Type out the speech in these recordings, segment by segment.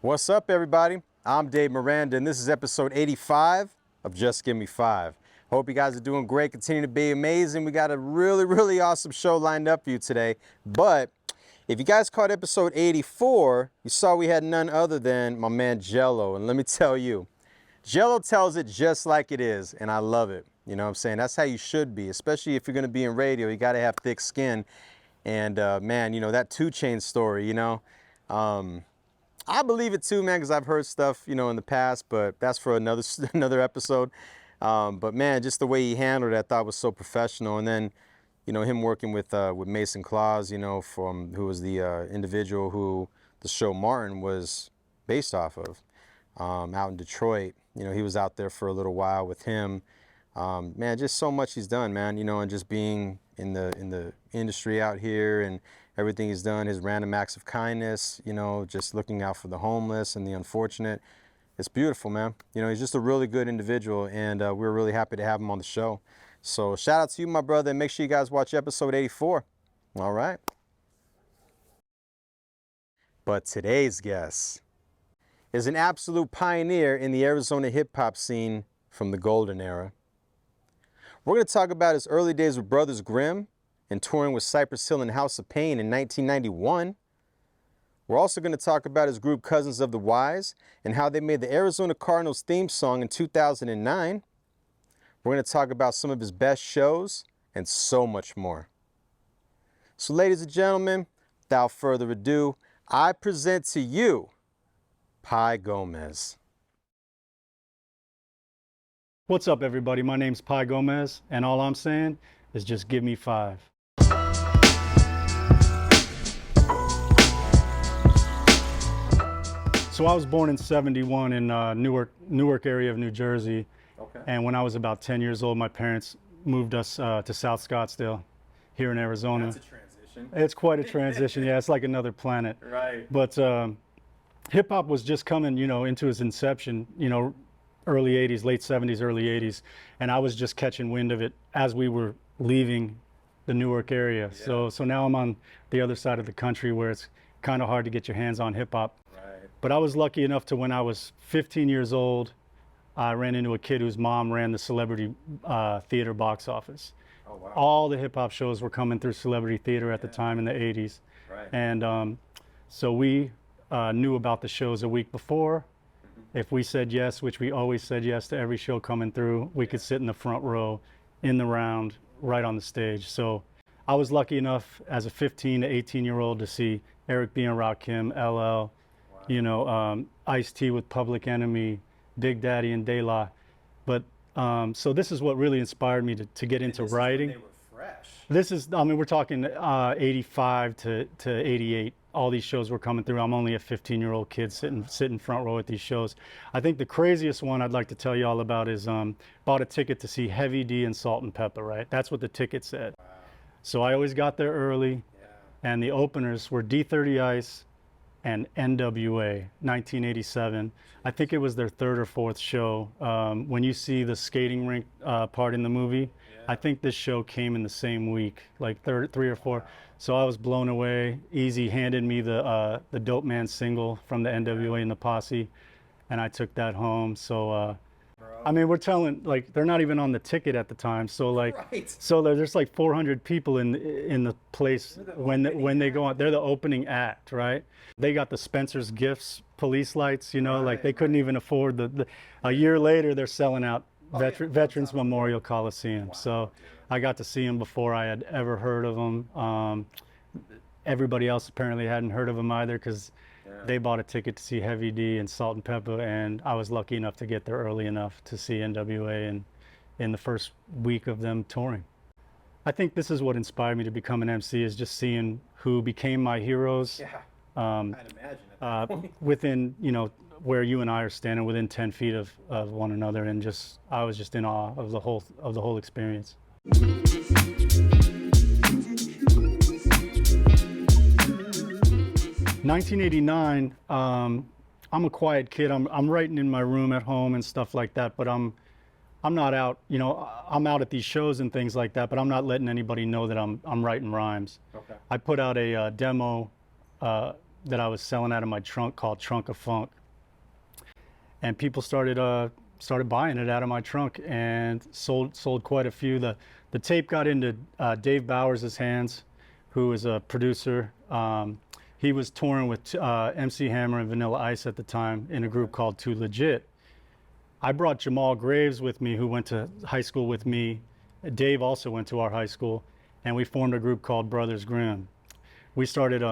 What's up, everybody? I'm Dave Miranda, and this is episode 85 of Just Give Me 5. Hope you guys are doing great, continue to be amazing. We got a really awesome show lined up for you today. But if you guys caught episode 84, you saw we had none other than my man Jello. And let me tell you, Jello tells it just like it is, and I love it. You know what I'm saying? That's how you should be, especially if you're going to be in radio. You got to have thick skin. And man, you know, that 2 Chainz story, you know, I believe it too, man, because I've heard stuff, you know, in the past, but that's for another episode. But man, just the way he handled it, I thought was so professional. And then, you know, him working with Mason Claus, you know, who was the individual who the show Martin was based off of, out in Detroit. You know, he was out there for a little while with him. Man, just so much he's done, man. You know, and just being in the industry out here and everything he's done, his random acts of kindness, you know, just looking out for the homeless and the unfortunate. It's beautiful, man. You know, he's just a really good individual, and we're really happy to have him on the show. So shout out to you, my brother, and make sure you guys watch episode 84. All right. But today's guest is an absolute pioneer in the Arizona hip-hop scene from the golden era. We're going to talk about his early days with Brothers Grimm and touring with Cypress Hill and House of Pain in 1991. We're also going to talk about his group Cousins of the Wise and how they made the Arizona Cardinals theme song in 2009. We're going to talk about some of his best shows and so much more. So ladies and gentlemen, without further ado, I present to you Pi Gomez. What's up, everybody? My name's Pi Gomez, and all I'm saying is just give me 5. So I was born in '71 in Newark area of New Jersey. Okay. And when I was about 10 years old, my parents moved us to South Scottsdale here in Arizona. That's a transition. It's quite a transition. Yeah, it's like another planet. Right. But hip hop was just coming, you know, into its inception, you know, early 80s, late 70s, early 80s. And I was just catching wind of it as we were leaving the Newark area. Yeah. So now I'm on the other side of the country where it's kind of hard to get your hands on hip hop. Right. But I was lucky enough to, when I was 15 years old, I ran into a kid whose mom ran the Celebrity Theater box office. Oh, wow. All the hip hop shows were coming through Celebrity Theater at the time in the 80s. Right. And so we knew about the shows a week before. If we said yes, which we always said yes to every show coming through, we could sit in the front row, in the round, right on the stage. So I was lucky enough as a 15 to 18-year-old to see Eric B. and Rakim, LL, you know, Ice-T with Public Enemy, Big Daddy and De La. But so this is what really inspired me to get into writing. They were fresh. This is, I mean, we're talking 85 to 88. All these shows were coming through. I'm only a 15-year-old kid sitting front row at these shows. I think the craziest one I'd like to tell you all about is bought a ticket to see Heavy D and Salt and Pepper, right? That's what the ticket said. Wow. So I always got there early, and the openers were D30 Ice and NWA, 1987. I think it was their 3rd or 4th show. When you see the skating rink part in the movie, I think this show came in the same week, like 3 or 4. So I was blown away. Easy handed me the Dope Man single from the NWA and the Posse, and I took that home. So I mean, we're telling, like, they're not even on the ticket at the time. So like, so there's like 400 people in the place when they go on. They're the opening act, right? They got the Spencer's Gifts police lights, you know, like they couldn't even afford a year later they're selling out Veterans Memorial Coliseum. Wow. So I got to see them before I had ever heard of them. Everybody else apparently hadn't heard of them either, because they bought a ticket to see Heavy D and Salt and Pepper, and I was lucky enough to get there early enough to see NWA in the first week of them touring. I think this is what inspired me to become an MC, is just seeing who became my heroes. Yeah. I'd imagine at that point. Within, you know, where you and I are standing within 10 feet of one another, and I was just in awe of the whole experience. 1989, I'm a quiet kid. I'm writing in my room at home and stuff like that, but I'm not out, you know, I'm out at these shows and things like that, but I'm not letting anybody know that I'm writing rhymes. Okay. I put out a demo that I was selling out of my trunk called Trunk of Funk, and people started buying it out of my trunk and sold quite a few. The tape got into Dave Bowers' hands, who is a producer. He was touring with MC Hammer and Vanilla Ice at the time in a group called Too Legit. I brought Jamal Graves with me, who went to high school with me. Dave also went to our high school, and we formed a group called Brothers Grimm. We started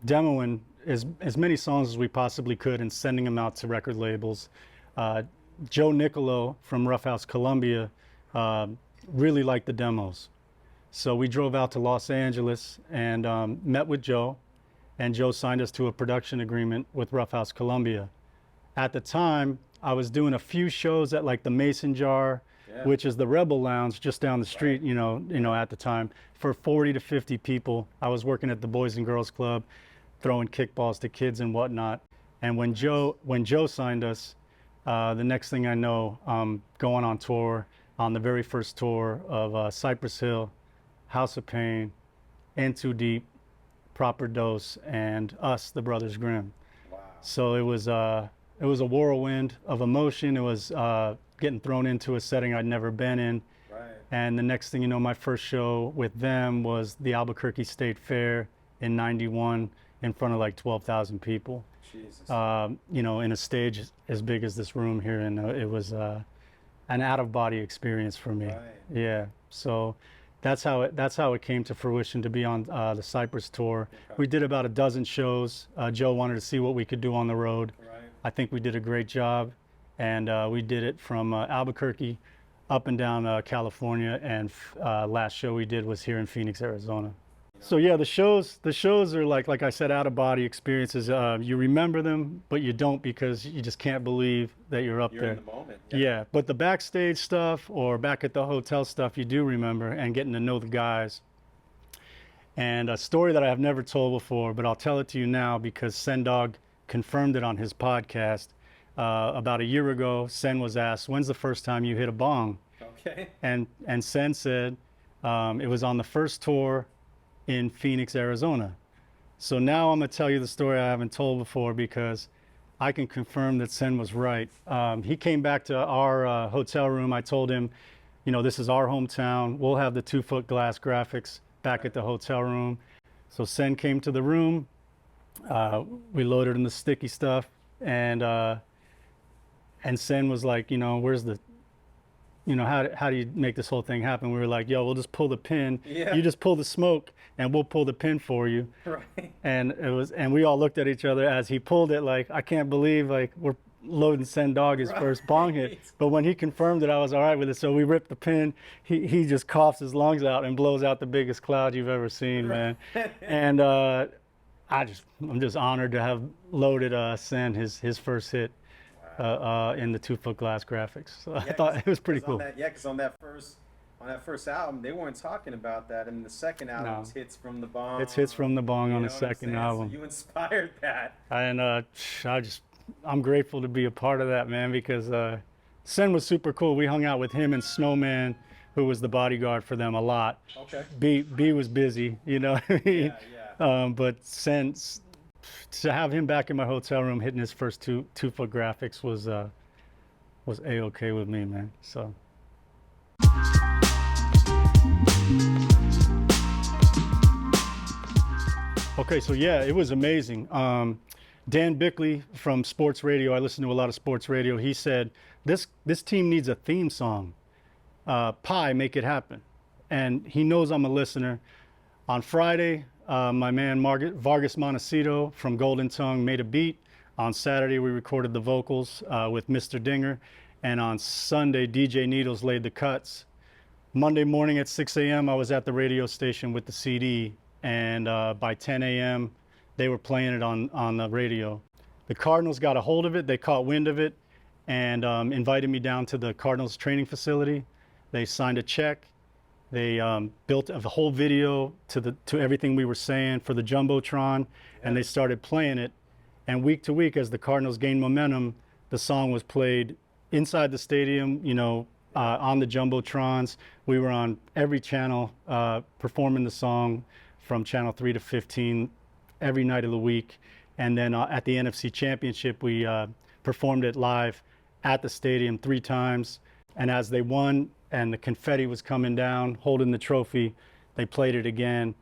demoing as many songs as we possibly could and sending them out to record labels. Joe Nicolo from Rough House Columbia really liked the demos. So we drove out to Los Angeles and met with Joe, and Joe signed us to a production agreement with Rough House Columbia. At the time, I was doing a few shows at like the Mason Jar, which is the Rebel Lounge just down the street, you know, at the time, for 40 to 50 people. I was working at the Boys and Girls Club, throwing kickballs to kids and whatnot. And when Joe signed us, the next thing I know, I'm going on tour, on the very first tour of Cypress Hill, House of Pain, In Too Deep, Proper Dose, and us, the Brothers Grimm. Wow. So it was a whirlwind of emotion. It was getting thrown into a setting I'd never been in. Right. And the next thing you know, my first show with them was the Albuquerque State Fair in '91 in front of like 12,000 people. Jesus. You know, in a stage as big as this room here, and it was an out-of-body experience for me. Right. Yeah. So that's how it came to fruition to be on the Cypress tour. Okay. We did about a dozen shows. Joe wanted to see what we could do on the road. Right. I think we did a great job, and we did it from Albuquerque up and down California, and last show we did was here in Phoenix, Arizona. So yeah, the shows are like I said, out-of-body experiences. You remember them, but you don't, because you just can't believe that you're up there. In the moment. Yeah, but the backstage stuff or back at the hotel stuff, you do remember, and getting to know the guys. And a story that I have never told before, but I'll tell it to you now because Sendog confirmed it on his podcast. About a year ago, Sen was asked, "When's the first time you hit a bong?" Okay. And Sen said it was on the first tour in Phoenix, Arizona. So now I'm gonna tell you the story I haven't told before, because I can confirm that Sen was right. He came back to our hotel room. I told him, you know, this is our hometown. We'll have the 2-foot glass graphics back at the hotel room. So Sen came to the room. We loaded in the sticky stuff, and Sen was like, you know, where's the, you know, how do you make this whole thing happen? We were like, yo, we'll just pull the pin. Yeah. You just pull the smoke and we'll pull the pin for you. Right. And we all looked at each other as he pulled it, like, I can't believe, like, we're loading Sen Dog his first bong hit. But when he confirmed it, I was all right with it. So we ripped the pin. He just coughs his lungs out and blows out the biggest cloud you've ever seen, man. And I'm just honored to have loaded Sen his first hit. In the 2-foot glass graphics. So yeah, I thought it was pretty cool. Because on that first album, they weren't talking about that. And the second album is Hits from the Bong. It's Hits from the Bong on the second album. So you inspired that. And I'm grateful to be a part of that, man, because Sen was super cool. We hung out with him and Snowman, who was the bodyguard for them, a lot. Okay. B was busy, you know. Yeah. But Sen, to have him back in my hotel room hitting his first 2-foot graphics was A-okay with me, man. So. Okay, so yeah, it was amazing. Dan Bickley from Sports Radio, I listen to a lot of sports radio. He said, this team needs a theme song. Pi, make it happen. And he knows I'm a listener. On Friday, my man Vargas Montecito from Golden Tongue made a beat. On Saturday, we recorded the vocals with Mr. Dinger. And on Sunday, DJ Needles laid the cuts. Monday morning at 6 a.m., I was at the radio station with the CD. And by 10 a.m., they were playing it on the radio. The Cardinals got a hold of it. They caught wind of it and invited me down to the Cardinals training facility. They signed a check. They built a whole video to everything we were saying for the Jumbotron, and they started playing it. And week to week, as the Cardinals gained momentum, the song was played inside the stadium, you know, on the Jumbotrons. We were on every channel performing the song from channel 3 to 15 every night of the week. And then at the NFC Championship, we performed it live at the stadium 3 times. And as they won and the confetti was coming down, holding the trophy, they played it again.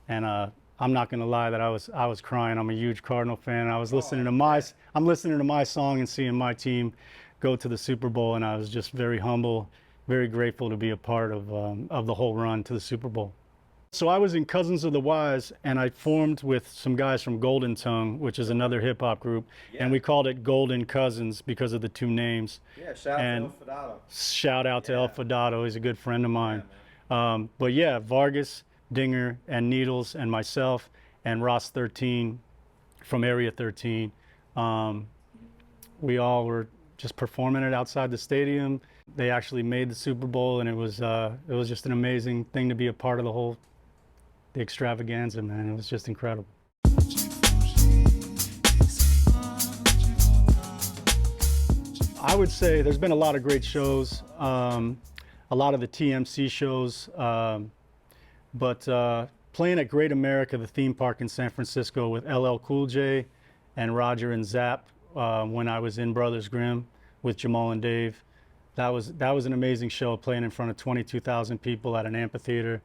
And I'm not gonna lie that I was crying. I'm a huge Cardinal fan. I was listening to I'm listening to my song and seeing my team go to the Super Bowl, and I was just very humble, very grateful to be a part of the whole run to the Super Bowl. So I was in Cousins of the Wise, and I formed with some guys from Golden Tongue, which is another hip hop group, and we called it Golden Cousins because of the 2 names. Yeah, shout out to El Fadado. Shout out to El Fadado. He's a good friend of mine. But yeah, Vargas, Dinger, and Needles, and myself, and Ross 13 from Area 13. We all were just performing it outside the stadium. They actually made the Super Bowl, and it was just an amazing thing to be a part of the extravaganza, man. It was just incredible. I would say there's been a lot of great shows, a lot of the TMC shows, but playing at Great America, the theme park in San Francisco, with LL Cool J and Roger and Zapp, when I was in Brothers Grimm with Jamal and Dave, that was an amazing show, playing in front of 22,000 people at an amphitheater.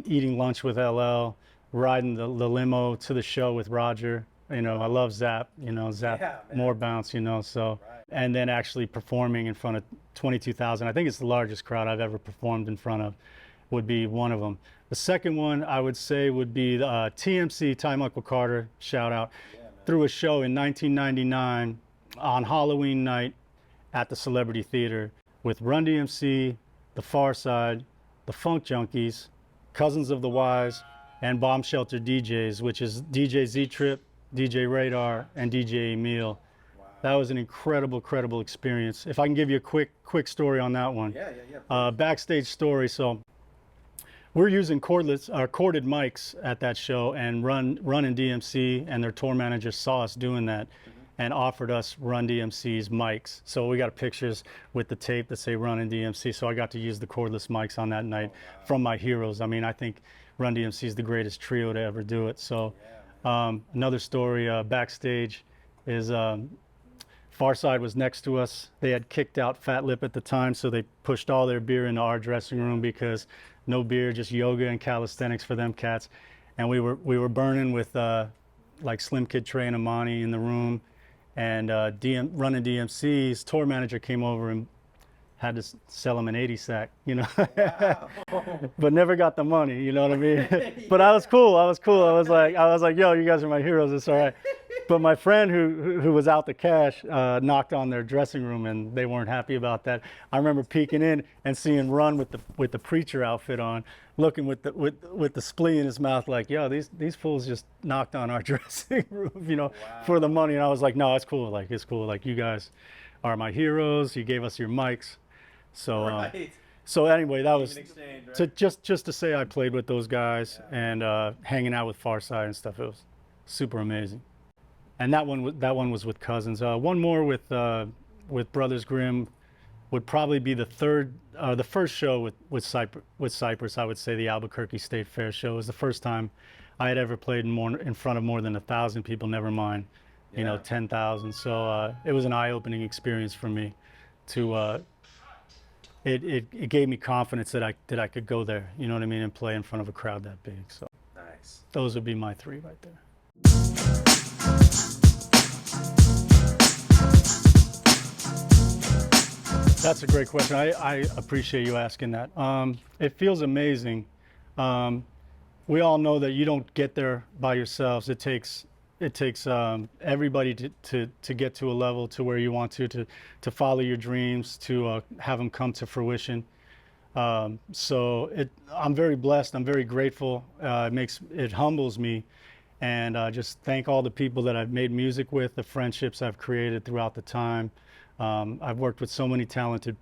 Eating lunch with LL, riding the limo to the show with Roger. You know, I love Zapp, Zapp, more bounce, so. Right. And then actually performing in front of 22,000. I think it's the largest crowd I've ever performed in front of, would be one of them. The second one I would say would be TMC, Ty Uncle Carter, shout out, threw a show in 1999 on Halloween night at the Celebrity Theater with Run DMC, The Far Side, The Funk Junkies, Cousins of the Wise, and Bomb Shelter DJs, which is DJ Z-Trip, DJ Radar, and DJ Emil. Wow. That was an incredible experience. If I can give you a quick story on that one. Yeah. Backstage story. So we're using corded mics at that show, and Run and DMC and their tour manager saw us doing that and offered us Run DMC's mics. So we got pictures with the tape that say Run and DMC. So I got to use the cordless mics on that night from my heroes. I mean, I think Run DMC is the greatest trio to ever do it. So another story, Backstage, is Farside was next to us. They had kicked out Fat Lip at the time, so they pushed all their beer into our dressing room because no beer, just yoga and calisthenics for them cats. And we were burning with like Slim Kid Trey and Amani in the room. And Running DMC's tour manager came over and had to sell him an 80 sack, Wow. but never got the money, you know what I mean? But I was cool. I was like, yo, you guys are my heroes. It's all right. But my friend who was out the cash knocked on their dressing room, and they weren't happy about that. I remember peeking in and seeing Run with the preacher outfit on, looking with the splee in his mouth, like, yo, these fools just knocked on our dressing room, for the money. And I was like, no, it's cool. Like, it's cool. Like, you guys are my heroes. You gave us your mics. So so anyway, that was exchange, right? So just to say I played with those guys and hanging out with Farside and stuff. It was super amazing. And that one was with Cousins. One more with Brothers Grimm would probably be the first show with Cypress. I would say the Albuquerque State Fair show was the first time I had ever played in front of more than 1,000 people. Never mind, 10,000. So it was an eye-opening experience for me. It gave me confidence that I could go there, you know what I mean, and play in front of a crowd that big. So nice. Those would be my 3 right there. That's a great question. I appreciate you asking that. It feels amazing. We all know that you don't get there by yourselves. It takes everybody to get to a level to where you want to follow your dreams, to have them come to fruition. So I'm very blessed. I'm very grateful. It humbles me, and just thank all the people that I've made music with, the friendships I've created throughout the time. I've worked with so many talented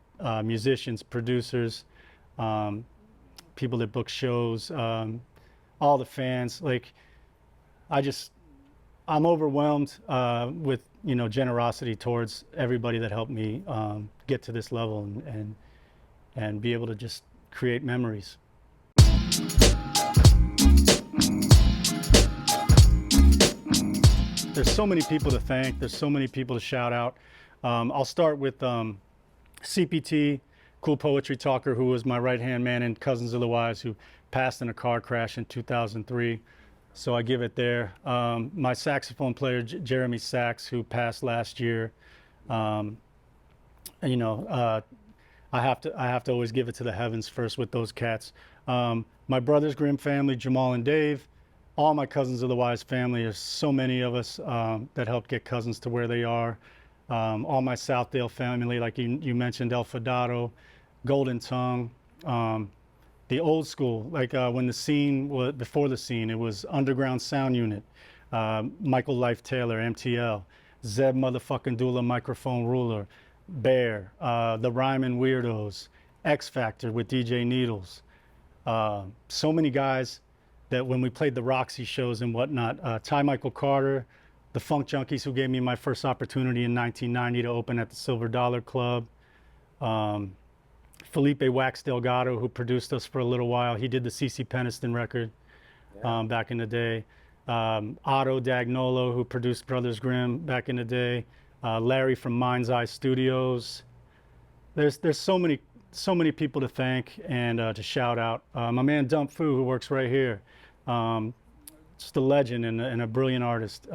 musicians, producers, people that book shows, all the fans. Like, I'm overwhelmed with generosity towards everybody that helped me get to this level and be able to just create memories. there's so many people to thank. There's so many people to shout out. I'll start with CPT, Cool Poetry Talker, who was my right-hand man in Cousins of the Wise, who passed in a car crash in 2003. So I give it there. My saxophone player, Jeremy Sachs, who passed last year. You know, I have to always give it to the heavens first with those cats. My Brothers Grimm family, Jamal and Dave, all my Cousins of the Wise family. There's so many of us that helped get Cousins to where they are. All my Southdale family, like you mentioned, El Fadado, Golden Tongue, the old school, like when the scene was, before the scene, it was Underground Sound Unit, Michael Life Taylor, MTL, Zeb motherfucking Dula, Microphone Ruler, Bear, the Ryman Weirdos, X Factor with DJ Needles. So many guys that when we played the Roxy shows and whatnot, Ty Michael Carter, the Funk Junkies, who gave me my first opportunity in 1990 to open at the Silver Dollar Club. Felipe Wax Delgado, who produced us for a little while. He did the CeCe Peniston record back in the day. Otto Dagnolo, who produced Brothers Grimm back in the day. Larry from Mind's Eye Studios. There's so many people to thank and to shout out. My man Dump Fu, who works right here, just a legend and a brilliant artist.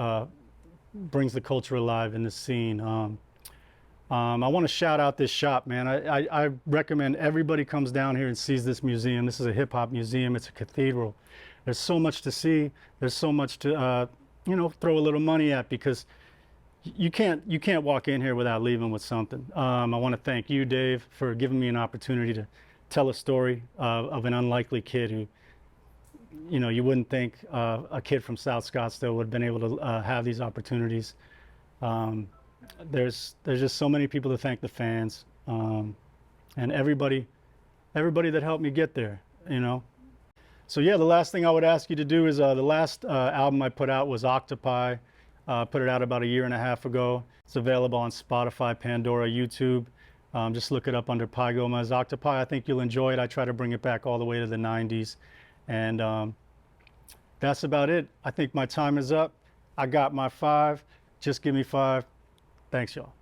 Brings the culture alive in this scene. I want to shout out this shop, man. I recommend everybody comes down here and sees this museum. This is a hip hop museum. It's a cathedral. There's so much to see. There's so much to you know, throw a little money at, because you can't walk in here without leaving with something. I want to thank you, Dave, for giving me an opportunity to tell a story of an unlikely kid who, you know, you wouldn't think a kid from South Scottsdale would have been able to have these opportunities. There's just so many people to thank, the fans, and everybody that helped me get there, you know. So yeah, the last thing I would ask you to do is the last album I put out was Octopi. Put it out about a year and a half ago. It's available on Spotify, Pandora, YouTube. Just look it up under Pi Gomez Octopi. I think you'll enjoy it. I try to bring it back all the way to the 90s. And that's about it. I think my time is up. I got my 5. Just give me 5. Thanks, y'all.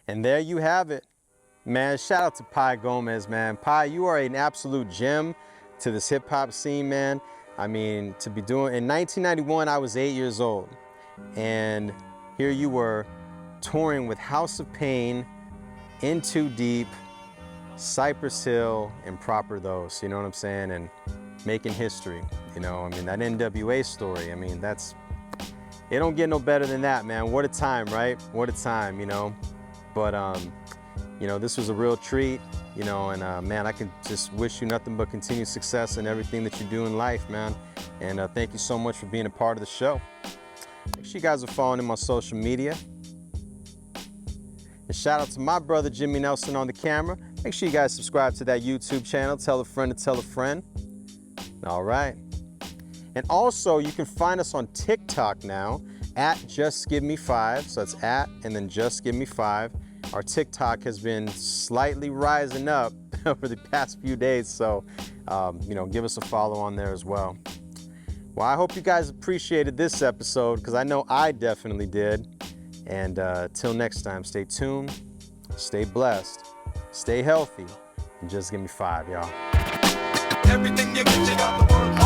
And there you have it. Man, shout out to Pi Gomez, man. Pi, you are an absolute gem to this hip hop scene, man. I mean, to be doing, in 1991, I was 8 years old. And here you were touring with House of Pain, In Too Deep, Cypress Hill, and Proper Those, you know what I'm saying? And making history, you know, I mean, that NWA story, I mean, it don't get no better than that, man. What a time, right? What a time, you know? But, you know, this was a real treat, you know, and man, I can just wish you nothing but continued success in everything that you do in life, man. And thank you so much for being a part of the show. Make sure you guys are following him on social media. And shout out to my brother, Jimmy Nelson, on the camera. Make sure you guys subscribe to that YouTube channel. Tell a friend to tell a friend. All right. And also, you can find us on TikTok now at Just Give Me 5. So it's at and then Just Give Me 5. Our TikTok has been slightly rising up over the past few days. So, you know, give us a follow on there as well. Well, I hope you guys appreciated this episode, because I know I definitely did. And till next time, stay tuned, stay blessed, stay healthy, and just give me 5, y'all. Everything you get, you got the work.